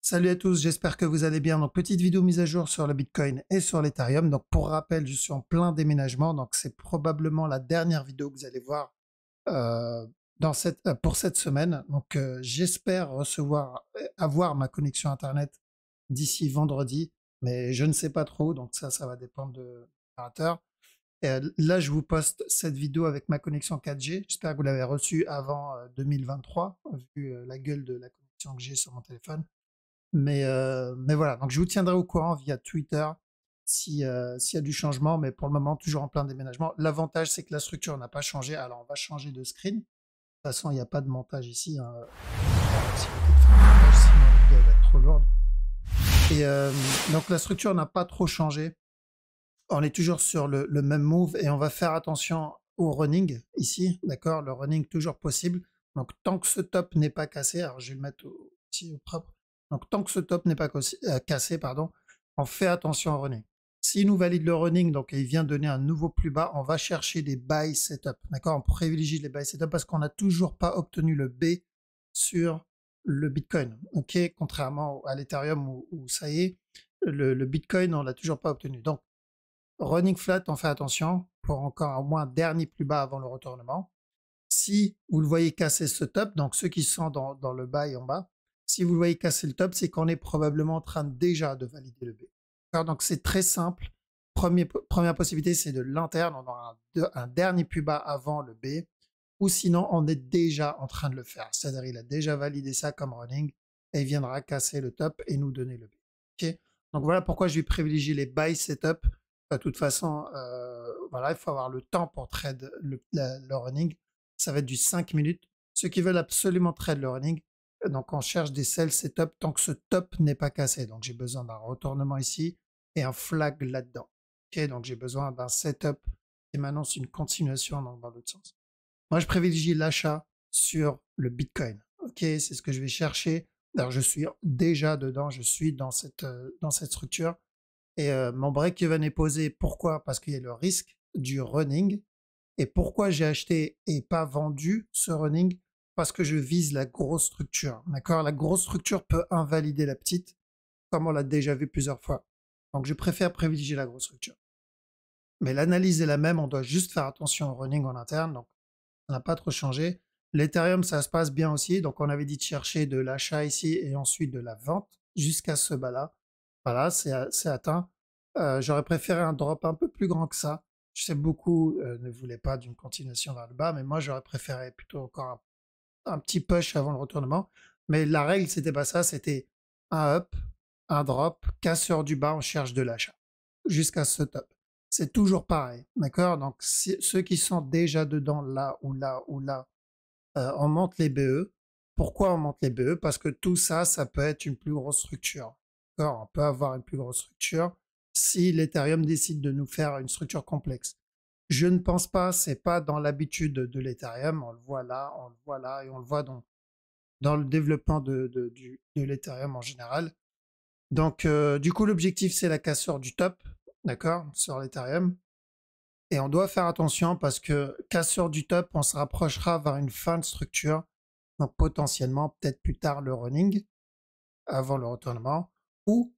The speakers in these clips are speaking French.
Salut à tous, j'espère que vous allez bien. Donc, petite vidéo mise à jour sur le Bitcoin et sur l'Ethereum. Donc, pour rappel, je suis en plein déménagement. Donc, c'est probablement la dernière vidéo que vous allez voir euh, pour cette semaine. Donc, j'espère avoir ma connexion Internet d'ici vendredi, mais je ne sais pas trop. Donc, ça va dépendre de l'opérateur. Et là, je vous poste cette vidéo avec ma connexion 4G. J'espère que vous l'avez reçue avant 2023, vu la gueule de la connexion que j'ai sur mon téléphone. Mais voilà, donc je vous tiendrai au courant via Twitter s'il y a du changement, mais pour le moment, toujours en plein déménagement. L'avantage, c'est que la structure n'a pas changé, alors on va changer de screen. De toute façon, il n'y a pas de montage ici, hein. J'ai pas la possibilité de faire un montage, sinon la vidéo va être trop lourde. Et donc la structure n'a pas trop changé. On est toujours sur le même move et on va faire attention au running ici, d'accord? Le running toujours possible. Donc tant que ce top n'est pas cassé, alors je vais le mettre ici au propre. Donc tant que ce top n'est pas cassé, pardon, on fait attention au running. S'il nous valide le running, donc il vient donner un nouveau plus bas, on va chercher des buy setup, d'accord? On privilégie les buy setup parce qu'on n'a toujours pas obtenu le B sur le Bitcoin, ok? Contrairement à l'Ethereum où ça y est, le Bitcoin, on l'a toujours pas obtenu. Donc running flat, on fait attention pour encore au moins un dernier plus bas avant le retournement. Si vous le voyez casser ce top, donc ceux qui sont dans le buy en bas, si vous le voyez casser le top, c'est qu'on est probablement en train déjà de valider le B. Donc c'est très simple. Première possibilité, c'est de l'interne, on aura un dernier plus bas avant le B, ou sinon on est déjà en train de le faire. C'est-à-dire il a déjà validé ça comme running et il viendra casser le top et nous donner le B. Okay, donc voilà pourquoi je vais privilégier les buy setup. De toute façon, voilà, il faut avoir le temps pour trade le running. Ça va être du 5 minutes. Ceux qui veulent absolument trade le running, donc on cherche des sell setup tant que ce top n'est pas cassé. Donc j'ai besoin d'un retournement ici et un flag là-dedans. Ok, donc j'ai besoin d'un setup qui m'annonce une continuation dans l'autre sens. Moi, je privilégie l'achat sur le Bitcoin. Ok, c'est ce que je vais chercher. Alors, je suis déjà dedans, je suis dans cette structure. Et mon break-even est posé. Pourquoi? Parce qu'il y a le risque du running. Et pourquoi j'ai acheté et pas vendu ce running? Parce que je vise la grosse structure. D'accord? La grosse structure peut invalider la petite, comme on l'a déjà vu plusieurs fois. Donc, je préfère privilégier la grosse structure. Mais l'analyse est la même, on doit juste faire attention au running en interne. Donc, ça n'a pas trop changé. L'Ethereum, ça se passe bien aussi. Donc, on avait dit de chercher de l'achat ici et ensuite de la vente jusqu'à ce bas-là. Voilà, c'est atteint. J'aurais préféré un drop un peu plus grand que ça. Je sais beaucoup ne voulaient pas d'une continuation vers le bas, mais moi, j'aurais préféré plutôt encore un petit push avant le retournement. Mais la règle, c'était pas ça. C'était un up, un drop, casseur du bas, on cherche de l'achat jusqu'à ce top. C'est toujours pareil, d'accord? Donc, ceux qui sont déjà dedans, là ou là ou là, on monte les BE. Pourquoi on monte les BE? Parce que tout ça, ça peut être une plus grosse structure. D'accord? On peut avoir une plus grosse structure si l'Ethereum décide de nous faire une structure complexe. Je ne pense pas, c'est pas dans l'habitude de l'Ethereum. On le voit là, on le voit là, et on le voit dans le développement de l'Ethereum en général. Donc, du coup, l'objectif, c'est la cassure du top, d'accord, sur l'Ethereum. Et on doit faire attention parce que cassure du top, on se rapprochera vers une fin de structure. Donc, potentiellement, peut-être plus tard le running, avant le retournement, ou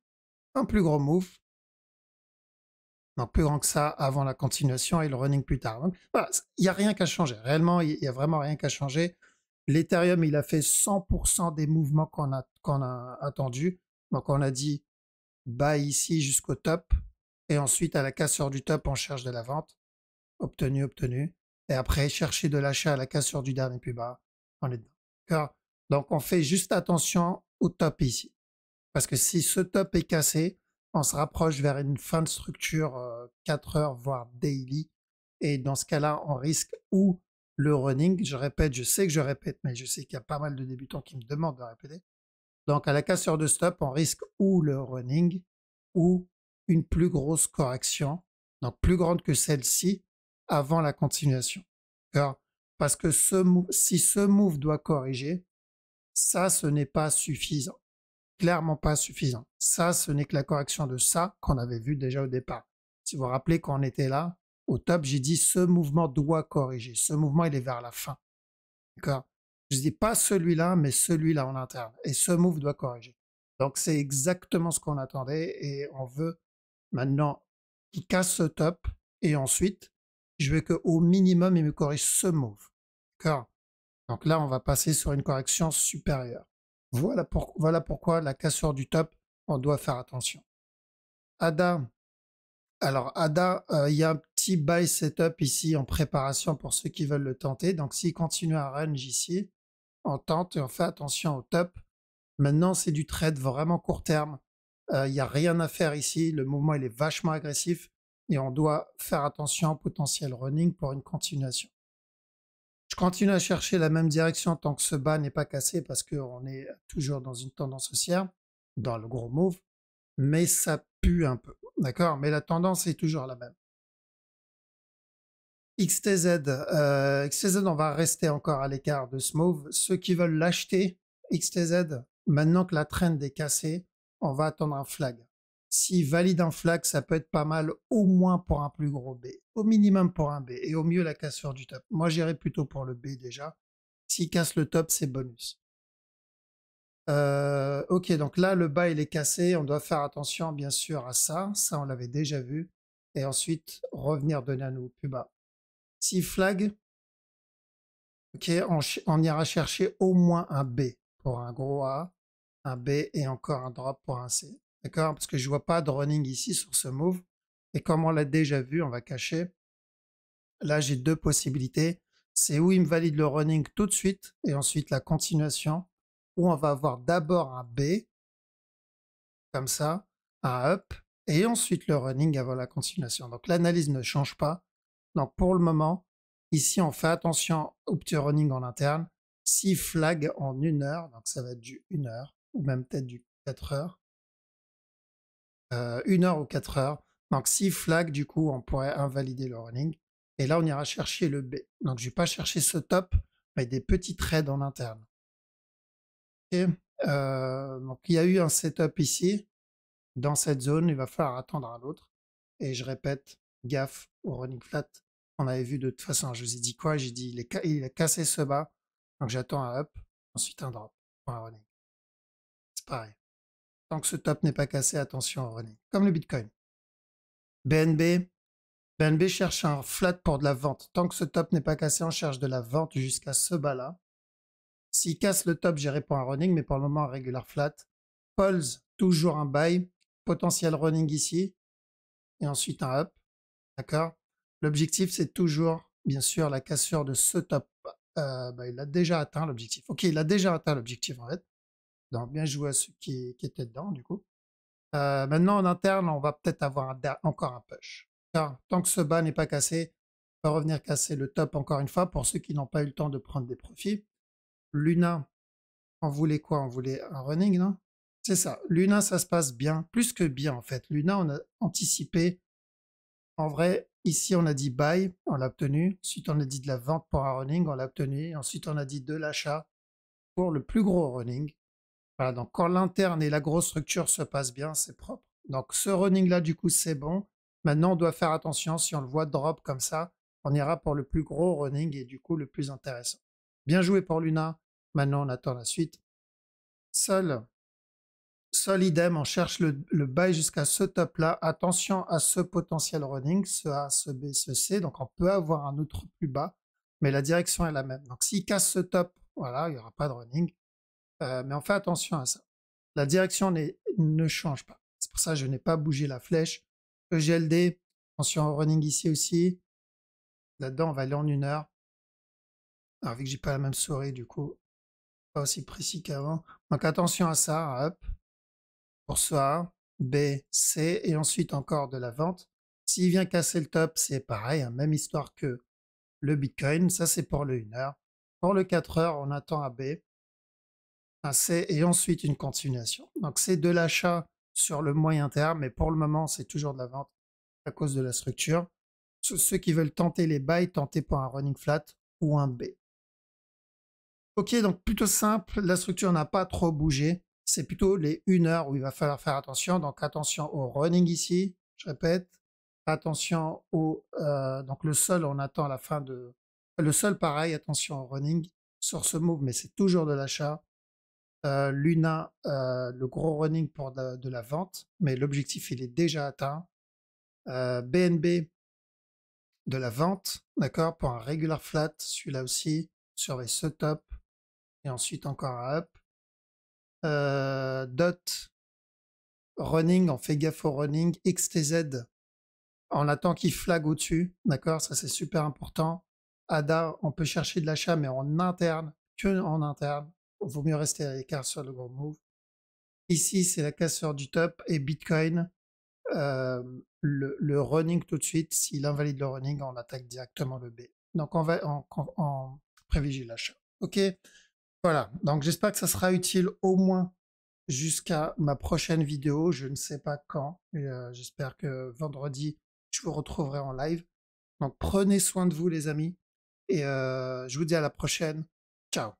un plus gros move. Donc, plus grand que ça avant la continuation et le running plus tard. Donc, voilà, il n'y a rien qu'à changer. Réellement, il n'y a vraiment rien qu'à changer. L'Ethereum, il a fait 100% des mouvements qu'on a attendus. Donc, on a dit bas ici jusqu'au top. Et ensuite, à la cassure du top, on cherche de la vente. Obtenu, obtenu. Et après, chercher de l'achat à la cassure du dernier plus bas. On est dedans. Donc, on fait juste attention au top ici. Parce que si ce top est cassé, on se rapproche vers une fin de structure 4 heures, voire daily. Et dans ce cas-là, on risque ou le running. Je répète, je sais que je répète, mais je sais qu'il y a pas mal de débutants qui me demandent de répéter. Donc, à la cassure de stop, on risque ou le running ou une plus grosse correction, donc plus grande que celle-ci, avant la continuation. Parce que si ce move doit corriger, ça, ce n'est pas suffisant. Clairement pas suffisant. Ça, ce n'est que la correction de ça qu'on avait vu déjà au départ. Si vous vous rappelez, quand on était là, au top, j'ai dit ce mouvement doit corriger. Ce mouvement, il est vers la fin. D'accord? Je dis pas celui-là, mais celui-là en interne. Et ce move doit corriger. Donc c'est exactement ce qu'on attendait et on veut maintenant qu'il casse ce top et ensuite je veux qu'au minimum il me corrige ce move. D'accord? Donc là on va passer sur une correction supérieure. Voilà pourquoi la cassure du top, on doit faire attention. ADA, alors ADA, il y a un petit buy setup ici en préparation pour ceux qui veulent le tenter. Donc s'il continue à range ici, on tente et on fait attention au top. Maintenant, c'est du trade vraiment court terme. Il n'y a rien à faire ici. Le mouvement, il est vachement agressif et on doit faire attention au potentiel running pour une continuation. Je continue à chercher la même direction tant que ce bas n'est pas cassé parce qu'on est toujours dans une tendance haussière, dans le gros move, mais ça pue un peu. D'accord? Mais la tendance est toujours la même. XTZ, XTZ, on va rester encore à l'écart de ce move. Ceux qui veulent l'acheter, XTZ, maintenant que la trend est cassée, on va attendre un flag. S'il valide un flag, ça peut être pas mal, au moins pour un plus gros B, au minimum pour un B, et au mieux la cassure du top. Moi, j'irais plutôt pour le B déjà. S'il casse le top, c'est bonus. Ok, donc là, le bas, il est cassé. On doit faire attention, bien sûr, à ça. Ça, on l'avait déjà vu. Et ensuite, revenir donner à nous plus bas. Si flag, ok, on ira chercher au moins un B pour un gros A, un B et encore un drop pour un C. D'accord? Parce que je vois pas de running ici sur ce move. Et comme on l'a déjà vu, on va cacher. Là, j'ai deux possibilités. C'est où il me valide le running tout de suite et ensuite la continuation. Ou on va avoir d'abord un B, comme ça, un up, et ensuite le running avant la continuation. Donc l'analyse ne change pas. Donc pour le moment, ici on fait attention au petit running en interne. Si flag en 1 heure, donc ça va être du 1 heure, ou même peut-être du 4 heures, 1 heure ou 4 heures. Donc si flag, du coup, on pourrait invalider le running. Et là, on ira chercher le B. Donc je ne vais pas chercher ce top, mais des petits trades en interne. Okay. Donc il y a eu un setup ici. Dans cette zone, il va falloir attendre un autre. Et je répète, gaffe au running flat. On avait vu de toute façon, je vous ai dit quoi? J'ai dit il a cassé ce bas. Donc j'attends un up, ensuite un drop pour un running. C'est pareil. Tant que ce top n'est pas cassé, attention au running. Comme le Bitcoin. BNB. BNB cherche un flat pour de la vente. Tant que ce top n'est pas cassé, on cherche de la vente jusqu'à ce bas-là. S'il casse le top, j'irai pour un running, mais pour le moment, un regular flat. Pulse, toujours un buy. Potentiel running ici. Et ensuite un up. D'accord? L'objectif, c'est toujours, bien sûr, la cassure de ce top. Il a déjà atteint l'objectif. Ok, il a déjà atteint l'objectif, en fait. Donc, bien joué à ceux qui étaient dedans, du coup. Maintenant, en interne, on va peut-être avoir encore un push. Car tant que ce bas n'est pas cassé, on va revenir casser le top encore une fois pour ceux qui n'ont pas eu le temps de prendre des profits. Luna, on voulait quoi? On voulait un running, non? C'est ça. Luna, ça se passe bien, plus que bien en fait. Luna, on a anticipé. En vrai, ici, on a dit buy, on l'a obtenu. Ensuite, on a dit de la vente pour un running, on l'a obtenu. Ensuite, on a dit de l'achat pour le plus gros running. Voilà, donc quand l'interne et la grosse structure se passent bien, c'est propre. Donc ce running-là, du coup, c'est bon. Maintenant, on doit faire attention. Si on le voit drop comme ça, on ira pour le plus gros running et du coup le plus intéressant. Bien joué pour Luna. Maintenant, on attend la suite. Sol idem, on cherche le buy jusqu'à ce top-là. Attention à ce potentiel running, ce A, ce B, ce C. Donc on peut avoir un autre plus bas, mais la direction est la même. Donc s'il casse ce top, voilà, il n'y aura pas de running. Mais on fait attention à ça. La direction ne change pas. C'est pour ça que je n'ai pas bougé la flèche. EGLD, attention au running ici aussi. Là-dedans, on va aller en 1 heure. Alors, vu que j'ai pas la même souris, du coup, pas aussi précis qu'avant. Donc attention à ça, hop. Pour ce A, B, C, et ensuite encore de la vente. S'il vient casser le top, c'est pareil, hein, même histoire que le Bitcoin. Ça, c'est pour le 1 heure. Pour le 4 heures, on attend un B, un C et ensuite une continuation. Donc c'est de l'achat sur le moyen terme, mais pour le moment, c'est toujours de la vente à cause de la structure. Ceux qui veulent tenter les buys, tentez pour un running flat ou un B. Ok, donc plutôt simple, la structure n'a pas trop bougé. C'est plutôt les 1 heure où il va falloir faire attention. Donc attention au running ici, je répète. Attention au... donc le sol, on attend la fin de... Le sol, pareil, attention au running sur ce move, mais c'est toujours de l'achat. Luna, le gros running pour de la vente, mais l'objectif il est déjà atteint. BNB de la vente, d'accord, pour un regular flat, celui-là aussi, surveille ce top, et ensuite encore un up. Dot, running, on fait gaffe au running, XTZ, on attend qu'il flag au-dessus, d'accord, ça c'est super important. ADA, on peut chercher de l'achat, mais en interne, que en interne, il vaut mieux rester à l'écart sur le gros move. Ici, c'est la casseur du top, et Bitcoin, le running tout de suite, s'il invalide le running, on attaque directement le B. Donc on privilégie l'achat. Ok, voilà. Donc j'espère que ça sera utile au moins jusqu'à ma prochaine vidéo. Je ne sais pas quand. J'espère que vendredi, je vous retrouverai en live. Donc prenez soin de vous les amis. Et je vous dis à la prochaine. Ciao.